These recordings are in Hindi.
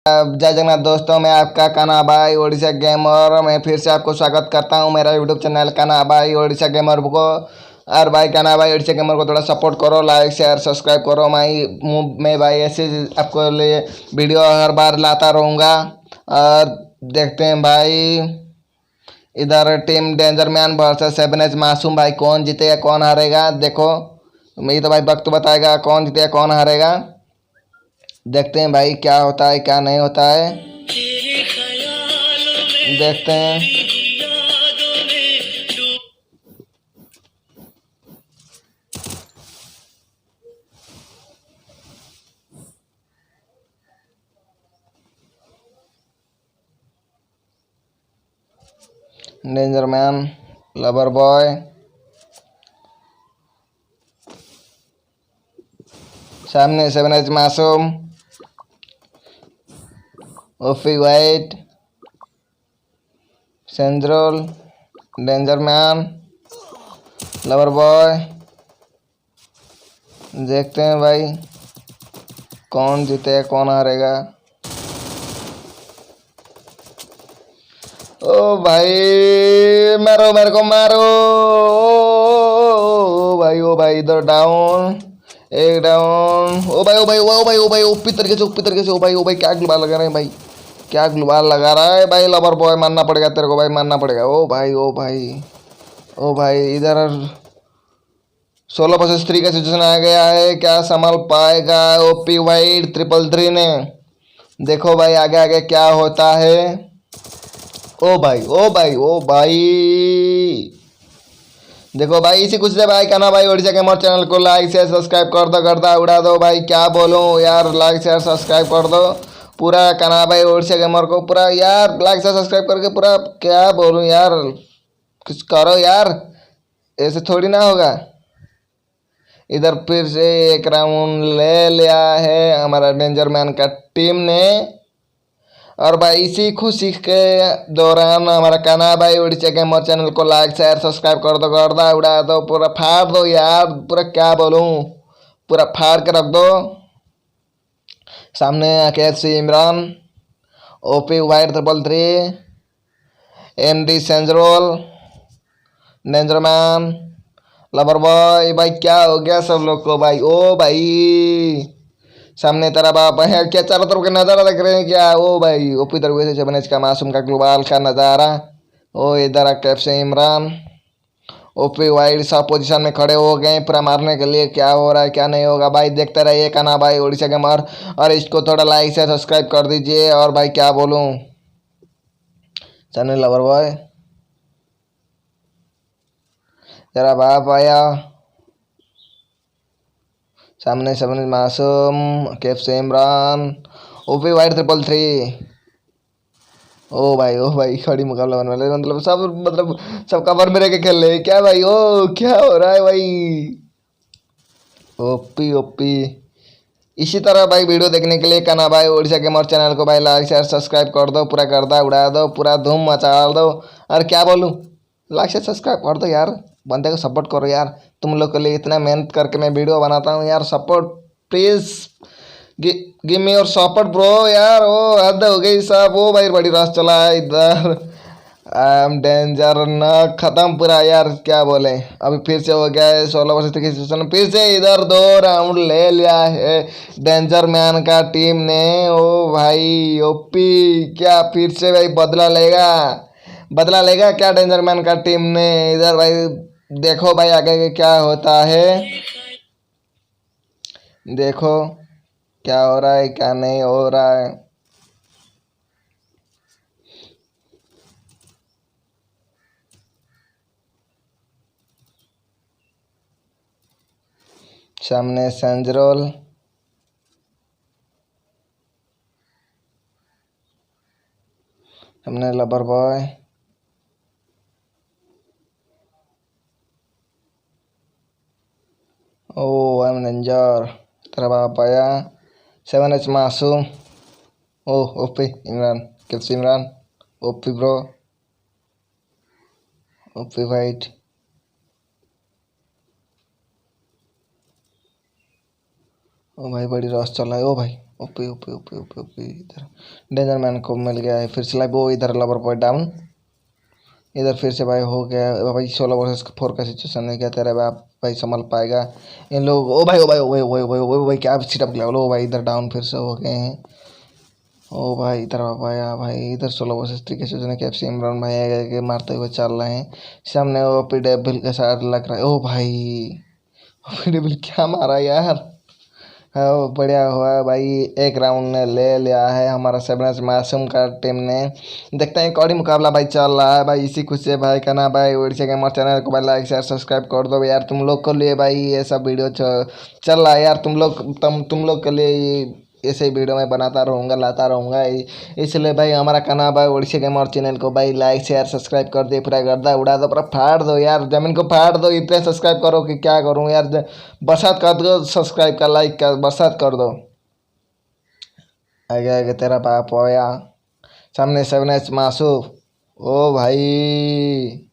जय जगन्नाथ दोस्तों, मैं आपका कान्हा भाई ओडिशा गेमर। मैं फिर से आपको स्वागत करता हूं मेरा यूट्यूब चैनल कान्हा भाई ओडिशा गेमर को। और भाई कान्हा भाई ओडिशा गेमर को थोड़ा सपोर्ट करो, लाइक शेयर सब्सक्राइब करो। मैं भाई ऐसे आपको लिए वीडियो हर बार लाता रहूँगा। और देखते हैं भाई, इधर team danger man versus 7H मासूम। भाई कौन जीतेगा कौन हारेगा, देखो मैं तो भाई वक्त बताएगा कौन जीतेगा कौन हारेगा। देखते हैं भाई क्या होता है क्या नहीं होता है, देखते हैं। डेंजर मैन, लवर बॉय, सामने 7H मासूम, ओफी वाइट, सेंड्रोल, डेंजर मैन, लवर बॉय। देखते हैं भाई कौन जीते कौन हारेगा। ओ भाई मारो, मेरे को मारो। ओ भाई, ओ भाई इधर डाउन, एक डाउन। ओ भाई, ओ भाई, ओ भाई, ओ भाई, ऊपरी तरीके से, ऊपरी तरीके से। ओ भाई, ओ भाई, क्या ग्लूबाल लगा रहे हैं भाई, क्या ग्लूबाल लगा रहा है भाई। लवर बॉय मानना पड़ेगा तेरे को भाई, मानना पड़ेगा। ओ भाई, ओ भाई, ओ भाई, इधर 16 vs 3 का सिचुएशन आ गया है। क्या संभाल पाएगा ओपी वाइट 333 ने। देखो भाई आगे आगे क्या होता है। ओ भाई, ओ भाई, ओ भाई, देखो भाई इसी कुछ से भाई कान्हा भाई ओडिशा गेमर चैनल को लाइक शेयर सब्सक्राइब कर दो, गर्दा उड़ा दो भाई। क्या बोलूं यार, लाइक शेयर सब्सक्राइब कर दो पूरा कान्हा भाई ओडिशा गेमर को पूरा यार, लाइक शेयर सब्सक्राइब करके पूरा। क्या बोलूं यार, कुछ करो यार, ऐसे थोड़ी ना होगा। इधर फिर से एक राउंड ले लिया है हमारा डेंजर मैन का टीम ने। और भाई इसी खुशी के दौरान हमारा कान्हा भाई उड़ीसा गेमर चैनल को लाइक शेयर सब्सक्राइब कर दो, गर्दा उड़ा दो पूरा, फाड़ दो यार पूरा। क्या बोलूं, पूरा फाड़ के रख दो। सामने KFC Imran, OP white 333, MD सेंजरोल, डेंजर मैन, लवर बॉय। भाई क्या हो गया सब लोग को भाई। ओ भाई सामने तेरा बाप है क्या, चारों तरफ के नजारा देख रहे हैं क्या। ओ भाई ओपी तरफ से 7H का मासूम का ग्लोबाल का नजारा। ओ इधर कैफ से इमरान, ओपी वाइड सब पोजीशन में खड़े हो गए पूरा मारने के लिए। क्या हो रहा है क्या नहीं होगा भाई, देखते रहिए कान्हा भाई ओडिशा गेमर। और इसको थोड़ा लाइक से सब्सक्राइब कर दीजिए। और भाई क्या बोलूं, चैनल लवर बॉय तेरा बाप आया। सामने 7H मासूम, कैफ से इमरान, ओपी वाइड 333। ओ भाई, ओ भाई, खड़ी मुकाबला बनने वाले, मतलब सब कवर में रह के खेल रहे हैं क्या भाई। ओ क्या हो रहा है भाई, ओपी ओपी। इसी तरह भाई वीडियो देखने के लिए कान्हा भाई ओडिशा गेमर चैनल को भाई लाइक शेयर सब्सक्राइब कर दो, पूरा गर्दा उड़ा दो, पूरा धूम मचा दो। और क्या बोलूं, लाइक शेयर सब्सक्राइब कर दो यार, बंदे को सपोर्ट करो यार। तुम लोग के लिए इतना मेहनत करके मैं वीडियो बनाता हूँ यार, support please give me your support bro यार। ओ हद हो गई सब। ओ भाई बड़ी रास चला है इधर। आई एम डेंजर न खत्म पूरा यार, क्या बोले। अभी फिर से हो गया है 16 वर्ष की सिचुएशन, फिर से इधर 2 राउंड ले लिया है डेंजर मैन का टीम ने। ओ भाई ओपी, क्या फिर से भाई बदला लेगा, बदला लेगा क्या डेंजर मैन का टीम ने इधर भाई। देखो भाई आगे क्या होता है, देखो क्या हो रहा है क्या नहीं हो रहा है। सामने सेंजरोल, सामने लबर बॉय, ओ आई एम डेंजर तेरा बाप आया। 7H मासूम, ओ ओपी इमरान, किप्स Imran, OP bro, OP white, ओ भाई बड़ी रश चल रहा है। ओ भाई OP OP OP OP OP इधर डेंजर मैन को मिल गया है फिर से लाइव। वो इधर लवर बॉय डाउन। इधर फिर से भाई हो गया भाई 16 वर्सेस 4 का सिचुएशन है क्या तेरा बाप भाई संभल पाएगा इन लोग। ओ भाई ओ भाई ओ भाई ओ भाई ओ भाई ओ भाई क्या सिटअप लेवल। ओ भाई इधर डाउन फिर से हो गए हैं। ओ भाई इधर आ पाया भाई इधर 16 वर्सेस 3 के सिचुएशन है। कैप्सी इमरान भाई आगे आगे मारते हुए चल रहे हैं। सामने वो पी डेविल के साथ लग रहा है। ओ भाई पी डेविल क्या मारा यार। हाँ बढ़िया हुआ भाई। एक राउंड ने ले लिया है हमारा सेवनस मासूम का टीम ने। देखते हैं कौड़ी मुकाबला भाई चल रहा है भाई। इसी खुशी से भाई कहना भाई उड़ीसा गेमर चैनल को भाई लाइक शेयर सब्सक्राइब कर दो यार। तुम लोग के लिए भाई ये सब वीडियो चल रहा है यार। तुम लोग के लिए ऐसे ही वीडियो मैं बनाता रहूँगा लाता रहूँगा। इसलिए भाई हमारा कहना भाई उड़ीसा गेमर चैनल को भाई लाइक शेयर सब्सक्राइब कर दे। पूरा गर्दा उड़ा दो पूरा फाड़ दो यार। जमीन को फाड़ दो इतने सब्सक्राइब करो कि क्या करूँ यार। बरसात कर दो सब्सक्राइब का लाइक का बरसात कर दो। आगे आगे तेरा बाप होया। सामने 7H मासूफ। ओ भाई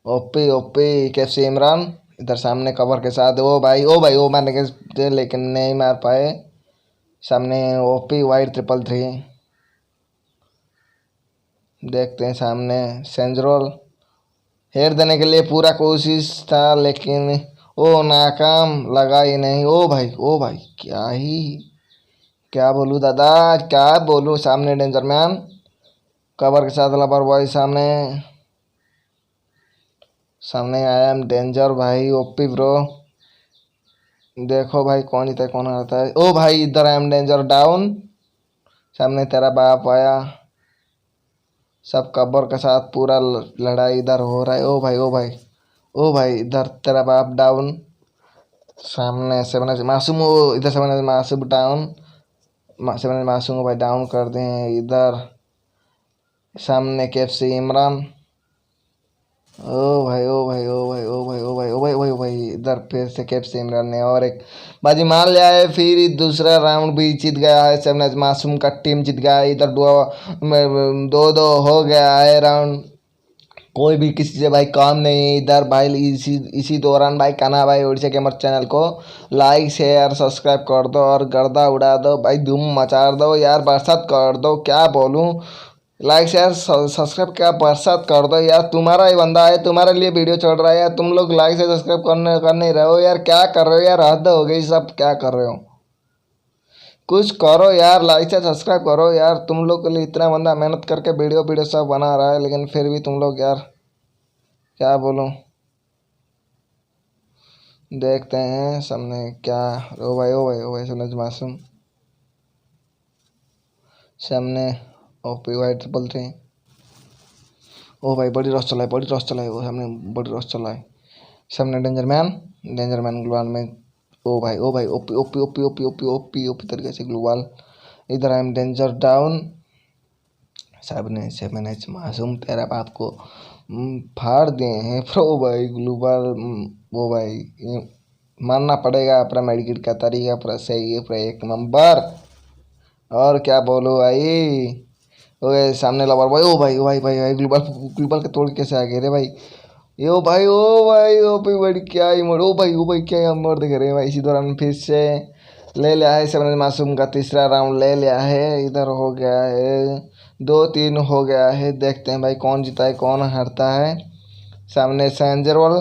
ओपी ओपी कैफसी इमरान इधर सामने कवर के साथ। ओ भाई ओ भाई ओ मारने के थे लेकिन नहीं मार पाए। सामने ओपी वाइड 333। देखते हैं सामने सेंजरोल हेर देने के लिए पूरा कोशिश था लेकिन ओ नाकाम लगा ही नहीं। ओ भाई क्या बोलूँ दादा क्या बोलूँ। सामने डेंजर मैन कवर के साथ लवर बॉय सामने सामने आया एम डेंजर भाई ओपी ब्रो। देखो भाई कौन जीता है कौन हारता है। ओ भाई इधर एम डेंजर डाउन। सामने तेरा बाप आया। सब कबर के साथ पूरा लड़ाई इधर हो रहा है। ओ भाई इधर तेरा बाप डाउन। सामने 7H मासूम इधर 7H मासूम डाउन। 7H मासूम को भाई डाउन कर दें इधर। सामने कैफसी इमरान। ओ भाई ओ भाई ओ भाई ओ भाई ओ भाई ओ भाई ओ भाई इधर फिर से कैफसी इमरान ने और एक बाजी मार लिया है। फिर दूसरा राउंड भी जीत गया है। 7H मासूम का टीम जीत गया है। इधर दो दो हो गया है राउंड। कोई भी किसी से भाई काम नहीं इधर भाई। इसी दौरान भाई काना भाई उड़ीसा गेमर चैनल को लाइक शेयर सब्सक्राइब कर दो और गर्दा उड़ा दो भाई। धूम मचा दो यार बरसात कर दो क्या बोलूँ। लाइक शेयर सब्सक्राइब क्या बरसात कर दो यार। तुम्हारा ही बंदा है तुम्हारे लिए वीडियो चल रहा है यार। तुम लोग लाइक शेयर सब्सक्राइब कर नहीं रहे हो यार। क्या कर रहे हो यार। हद हो गई सब क्या कर रहे हो। कुछ करो यार लाइक शेयर सब्सक्राइब करो यार। तुम लोग के लिए इतना बंदा मेहनत करके वीडियो वीडियो सब बना रहा है लेकिन फिर भी तुम लोग यार क्या बोलूं। देखते हैं सामने क्या। ओ भाई ओ भाई ओ भाई सुनज मासूम सामने ओपी वाई 333। ओ भाई बड़ी रस चला है वो सामने बड़ी रस चला है। सामने डेंजर मैन ग्लोवाल में। ओ भाई OP OP OP OP OP OP OP तरीके से ग्लोवाल। इधर आई एम डेंजर डाउन। सामने 7H मासूम तेरा बाप को फाड़ दिए हैं प्रो भाई ग्लोबल। वो भाई मानना पड़ेगा अपना मेडिकेट का तरीका पूरा सही है पूरा एक नंबर। और क्या बोलो भाई। ओए सामने लवर भाई ओ भाई ग्लोबल ग्लोबल के तोड़ कैसे आ गए रे भाई। ओ भाई बड़ी क्या ही मोड़। ओ भाई क्या ही मोड़ दिख रहे हैं भाई। इसी दौरान फिर से ले लिया है 7H मासूम का तीसरा राउंड ले लिया है। इधर हो गया है 2-3 हो गया है। देखते हैं भाई कौन जीता है कौन हारता है। सामने सेंजरवल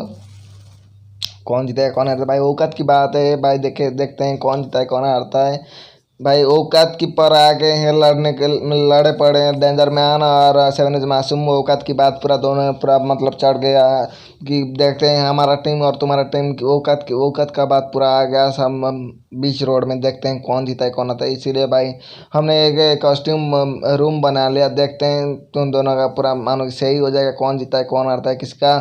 कौन जीता है कौन हारता है भाई औकात की बात है भाई। देखते हैं कौन जीता है कौन हारता है भाई। औकात की पर आ गए हैं लड़ने के लड़े पड़े हैं डेंजर मैन और 7H मासूम। औकात की बात पूरा दोनों पूरा मतलब चढ़ गया है कि देखते हैं हमारा टीम और तुम्हारा टीम की औकात का बात पूरा आ गया सब बीच रोड में। देखते हैं कौन जीता है कौन आता है। इसीलिए भाई हमने एक कॉस्ट्यूम रूम बना लिया। देखते हैं तुम दोनों का पूरा मानो कि सही हो जाएगा कौन जीता है कौन हारता है। किसका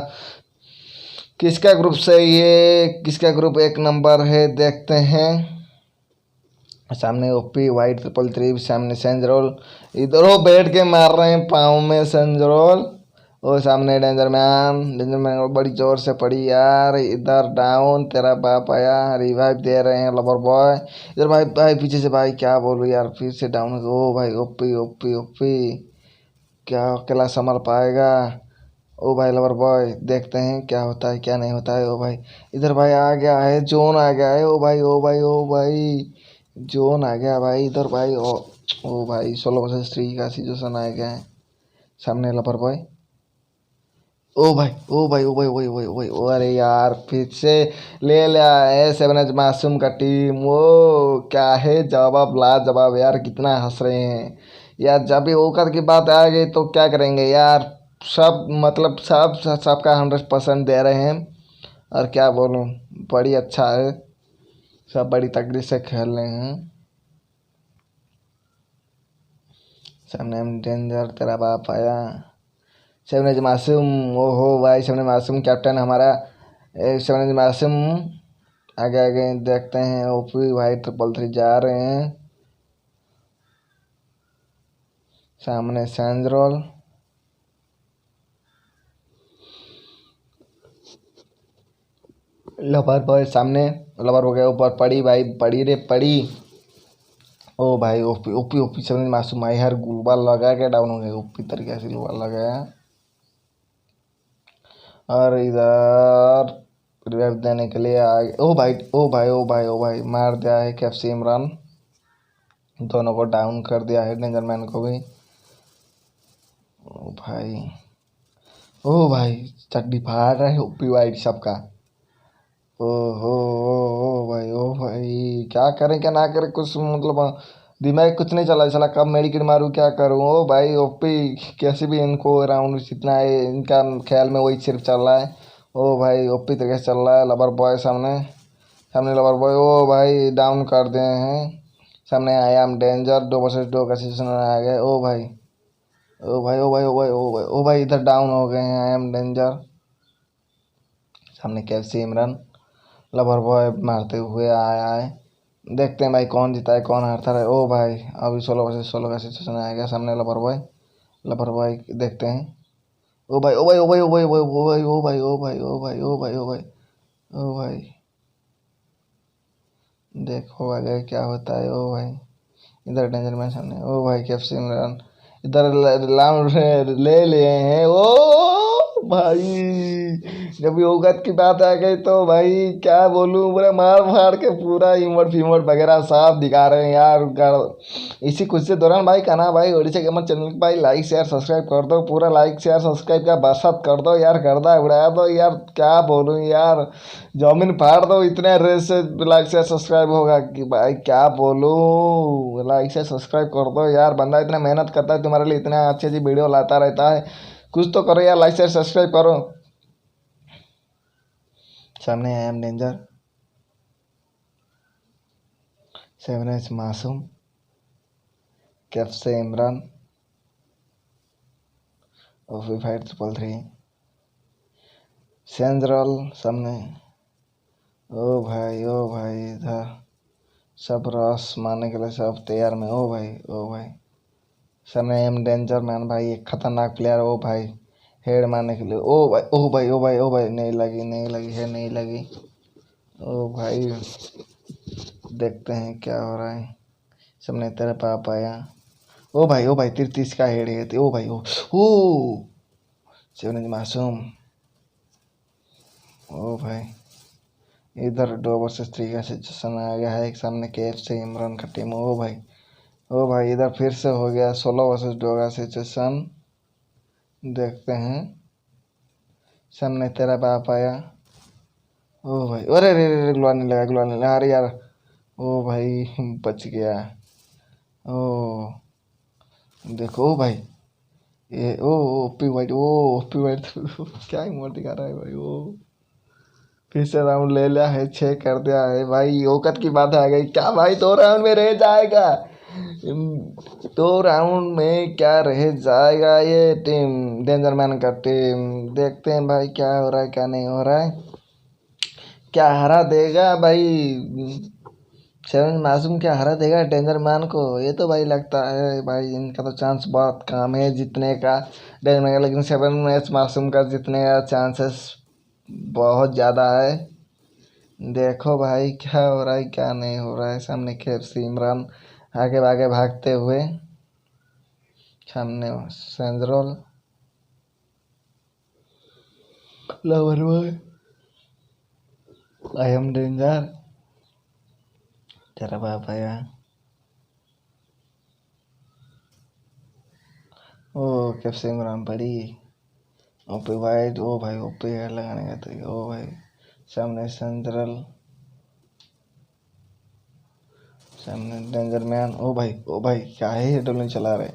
किसका ग्रुप सही है किसका ग्रुप एक नंबर है। देखते हैं सामने ओपी वाइट 333 सामने सेंजरोल। इधर वो बैठ के मार रहे हैं पाँव में सेंजरोल। और सामने डेंजर मैन बड़ी जोर से पड़ी यार। इधर डाउन तेरा बाप आया रिवाइव दे रहे हैं लवर बॉय। इधर भाई भाई पीछे से भाई क्या बोलूँ यार फिर से डाउन। ओ भाई ओपी ओपी ओपी क्या अकेला संभल पाएगा। ओ भाई लवर बॉय, देखते हैं क्या होता है क्या नहीं होता है। ओ भाई इधर भाई आ गया है, जोन आ गया है। ओ भाई ओ भाई ओ भाई, जोन आ गया भाई इधर भाई। ओ भाई 16 वर्सेस 3 का सिचुएशन आ गया है। सामने लवर बॉय। ओ भाई ओ भाई ओ भाई ओ भाई ओ भाई ओ भाई अरे यार फिर से ले लिया है 7H मासूम का टीम। वो क्या है जवाब, ला जवाब यार, कितना हंस रहे हैं यार। जब भी औकात की बात आ गई तो क्या करेंगे यार। सब मतलब सबका 100% दे रहे हैं। और क्या बोलूं, बड़ी अच्छा है, सब बड़ी तगड़ी से खेल रहे हैं। सामने हम डेंजर, तेरा बाप आया। शबनज मासूम, ओहो भाई शबनज मासूम कैप्टन हमारा। शबनज मासूम आगे आगे देखते हैं। ओपी भाई 333 जा रहे हैं। सामने सैंजरोल। लवर बॉय सामने। लवर हो गया ऊपर, पड़ी भाई पड़ी रे पड़ी। ओ भाई ओपी ओपी ओपी शबनज मासूम आई यार, गुलबाल लगा के डाउन हो गया। ओपी तरीके से गुलबाल लगाया। और इधर रिवाइव देने के लिए आगे। ओ भाई ओ भाई ओ भाई ओ भाई, मार दिया है कैफसी इमरान। दोनों को डाउन कर दिया है, डेंजरमैन को भी। ओ भाई ओ भाई, चड्डी फाड़ रहा है ओपी वाइट सबका। ओ हो ओ भाई ओ भाई, क्या करें क्या ना करें, कुछ मतलब दिमाग कुछ नहीं चला। चला कब मेडिकेट मारूं क्या करूं। ओ भाई ओपी कैसे भी इनको अराउंड जितना है इनका ख्याल में वही सिर्फ चल रहा है। ओ भाई ओपी तरीके से चल रहा है। लवर बॉय सामने। सामने लवर बॉय, ओ भाई डाउन कर दिए हैं। सामने आई एम डेंजर 2 वर्सेस 2 का सीजन आ गया। ओ भाई ओ भाई ओ भाई ओ भाई ओ भाई ओ भाई, इधर डाउन हो गए हैं आई एम डेंजर। सामने कैफसी इमरान। लवर बॉय मारते हुए आया है। देखते हैं भाई कौन जीता है कौन हारता है। ओ भाई अभी 16 वर्सेस 16 का सिचुएशन आ गया। सामने लवर बॉय। लवर बॉय देखते हैं। ओ भाई ओ भाई ओ भाई ओ भाई ओ भाई ओ भाई ओ भाई ओ भाई ओ भाई ओ भाई ओ भाई, देखो आगे क्या होता है। ओ भाई इधर डेंजर मैन सामने। ओ भाई कैफसी इमरान इधर राउंड ले लिए हैं। ओ भाई जब योगत की बात आ गई तो भाई क्या बोलूं, पूरा मार फाड़ के पूरा इमोट फीमोट वगैरह साफ दिखा रहे हैं यार। इसी कुछ से दौरान भाई कहना भाई ओडिशा गेमर चैनल को भाई लाइक शेयर सब्सक्राइब कर दो। पूरा लाइक शेयर सब्सक्राइब का बरसात कर दो यार, गर्दा उड़ा दो यार। क्या बोलूं यार, जमीन फाड़ दो, इतने रेस से लाइक से सब्सक्राइब होगा कि भाई क्या बोलूं। लाइक से सब्सक्राइब कर दो यार, बंदा इतना मेहनत करता है तुम्हारे लिए, इतना अच्छी अच्छी वीडियो लाता रहता है। कुछ तो करो यार, लाइक से सब्सक्राइब करो। सामने आई एम डेंजर। 7H मासूम। कैफ से इमरान। ओफी फाइट 333। सेंजरल सामने। ओ भाई इधर सब रस मारने के लिए सब तैयार में। ओ भाई ओ भाई, सामने एम डेंजर मैन भाई, एक खतरनाक प्लेयर। ओ भाई हेड मारने के लिए। ओ भाई ओ भाई ओ भाई ओ भाई, नहीं लगी नहीं लगी है नहीं लगी। ओ भाई देखते हैं क्या हो रहा है। सामने तेरे पाप आया। ओ भाई 33 का हेड है। ओ भाई ओ शिवनज मासूम। ओ भाई इधर 2 वर्सेस 3 का सिचुएशन आ गया है। एक सामने केएफ से इमरान का टीम। ओ भाई इधर फिर से हो गया 16 वर्सेस 2 का सिचुएशन। देखते हैं। सामने तेरा बाप आया। ओ भाई अरे रे रे, ग्लू नहीं लगा, अरे यार। ओ भाई बच गया। ओ देखो ओ भाई, ये ओ ओपी वाइट, ओ ओपी वाइट क्या ही मोड़ दिखा रहा है भाई। ओ फिर से राउंड ले लिया है, 6 कर दिया है भाई। औकत की बात आ गई क्या भाई, 2 राउंड में रह जाएगा। 2 राउंड में क्या रह जाएगा ये टीम, डेंजर मैन का टीम। देखते हैं भाई क्या हो रहा है क्या नहीं हो रहा है। क्या हरा देगा भाई, 7 मासूम क्या हरा देगा डेंजर मैन को, ये तो भाई लगता है भाई इनका तो चांस बहुत कम है जीतने का डेंजर मैन का। लेकिन 7 मासूम का जीतने का चांसेस बहुत ज़्यादा है। देखो भाई क्या हो रहा है क्या नहीं हो रहा है। सामने खेप से इमरान आगे आगे भागते हुए। सामने सेंजरोल। लापरवाही, आई एम डेंजर, तेरा बाप आया। ओ कैप्से इमरान पड़ी, ओपी वाइट, ओ भाई ओपी है लगाने का तो, ओ भाई सामने सेंट्रल, सामने डेंजर मैन, ओ भाई क्या है ये डोलिंग चला रहे,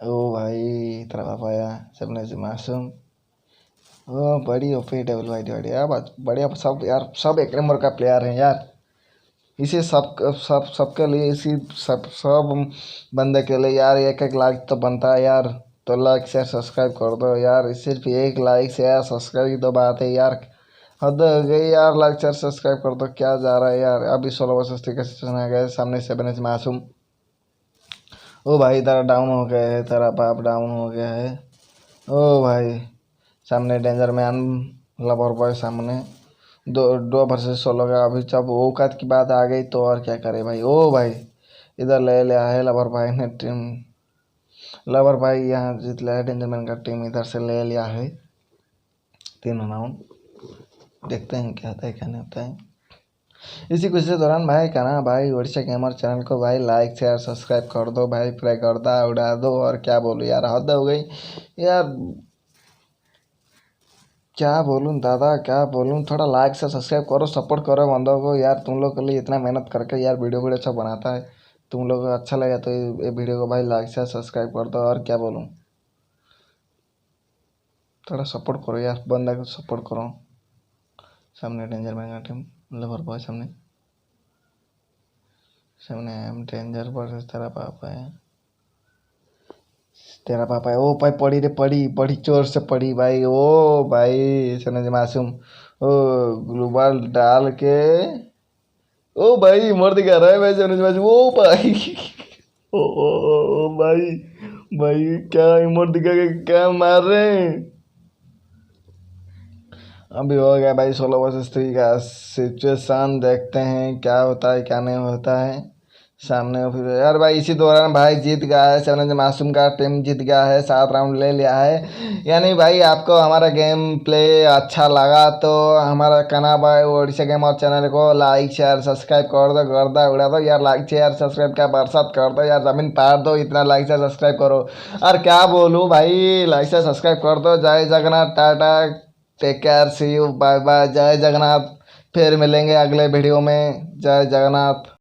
ओ भाई तेरा बाप आया, सामने से मासूम, ओ बड़ी ओपी डबल वाइट बढ़िया बात, बढ़िया सब यार, सब एक नंबर का प्लेयर है यार। इसे सबके लिए, इसी सब बंदे के लिए यार एक एक लाइक तो बनता है यार। तो लाइक शेयर सब्सक्राइब कर दो यार, सिर्फ एक लाइक शेयर सब्सक्राइब की तो बात है यार, हद हो गई यार। लाइक शेयर सब्सक्राइब कर दो, क्या जा रहा है यार। अभी 16 वर्ष का सिचुएशन आ गया, सामने 7 मासूम, ओ भाई तेरा डाउन हो गया है, तेरा बाप डाउन हो गया है, ओ भाई सामने डेंजर मैन, लवर बॉय सामने, दो 2 वर्सेस 16 का। अभी जब औकात की बात आ गई तो और क्या करे भाई। ओ भाई इधर ले लिया है लवर भाई ने टीम, लवर भाई यहाँ जीत लिया है, डेंजर मैन का टीम इधर से ले लिया है 3 राउंड। देखते हैं क्या होता है क्या नहीं होता है। इसी कुछ के दौरान भाई कहना भाई ओडिशा गेमर चैनल को भाई लाइक शेयर सब्सक्राइब कर दो भाई, प्रे करदा उड़ा दो, और क्या बोलूँ यार, हद हो गई यार। क्या बोलूँ दादा, क्या बोलूँ, थोड़ा लाइक से सब्सक्राइब करो, सपोर्ट करो बंदों को यार। तुम लोग के लिए इतना मेहनत करके यार वीडियो अच्छा बनाता है, तुम लोग को अच्छा लगा तो ये वीडियो को भाई लाइक से सब्सक्राइब कर दो, और क्या बोलूँ, थोड़ा सपोर्ट करो यार, बंदा को सपोर्ट करो। सामने डेंजर मैन का टीम, लवर बॉय सामने, सामने एम डेंजर वर्सेस तेरा पापा है, तेरा पापा है, ओ भाई पड़ी रे, पड़ी बड़ी जोर से पड़ी भाई, ओ भाई समझ मासूम, ओ ग्लोबल डाल के, ओ भाई मर्द क्या रहा है भाई समझ मासूम, ओ भाई ओ भाई, भाई क्या मर्द क्या मार रहे हैं। अभी हो गया भाई 16 वर्सेस 3 का सिचुएशन, देखते हैं क्या होता है क्या नहीं होता है। सामने फिर यार भाई इसी दौरान भाई जीत गया है, 7 मासूम का टीम जीत गया है, 7 राउंड ले लिया है। यानी भाई आपको हमारा गेम प्ले अच्छा लगा तो हमारा कना भाई ओडिशा गेम और चैनल को लाइक शेयर सब्सक्राइब कर दो, गर्दा उड़ा दो यार, लाइक शेयर सब्सक्राइब का बरसात कर दो यार, जमीन पार दो, इतना लाइक शेयर सब्सक्राइब करो। और क्या बोलूँ भाई, लाइक शेयर सब्सक्राइब कर दो। जय Jagannath, tata, take care, see you, bye bye, जय जगन्नाथ। फिर मिलेंगे अगले वीडियो में, जय जगन्नाथ।